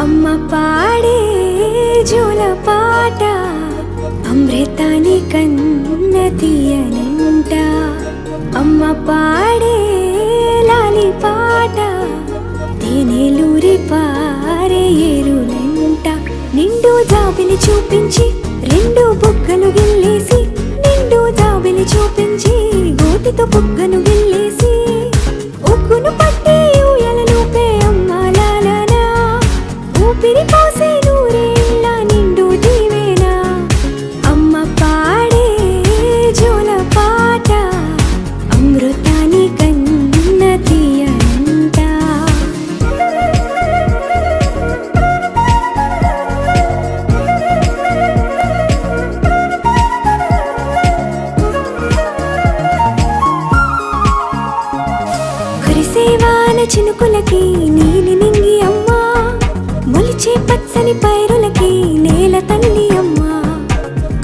అమ్మ పాడే జోల పాట అమృతాని కన్న తీయనంట. అమ్మ పాడే లాలి పాట తేనెలూరి పారే ఏరులంట. నిండు జాబిలి చూపించి రెండు బుగ్గలు గిల్లేసి, నిండు జాబిలి చూపించి గోటితో బుగ్గను గిల్లేసి, ఉగ్గును పట్టి ఊయలను పే అమ్మాలాలనా, ఊపిరి పోసే నూరేళ్ళ నిండు దీవేనా. అమ్మ పాడే జోల పాట అమృతాని కన్న తీయనంట. కురిసేవాన చినుకులకి నీలి నింగి అమ్మా, మొలిచే పచ్చని పైరులకి నేల తల్లి అమ్మా.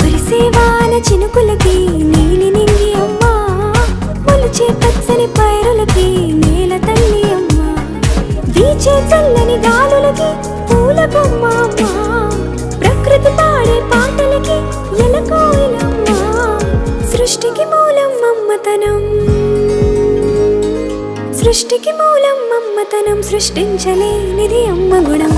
కురిసేవాన చినుకులకి నీలి నింగి అమ్మా, మొలిచే పచ్చని పైరులకి నేల తల్లి అమ్మా. వీచే చల్లని గాలులకి పూల బొమ్మ అమ్మా, ప్రకృతి పాడే పాటలకి ఎలకోయిలమ్మా. సృష్టికి మూలం అమ్మతనం, సృష్టికి మూలం అమ్మతనం, సృష్టించలేనిది అమ్మ గుణం.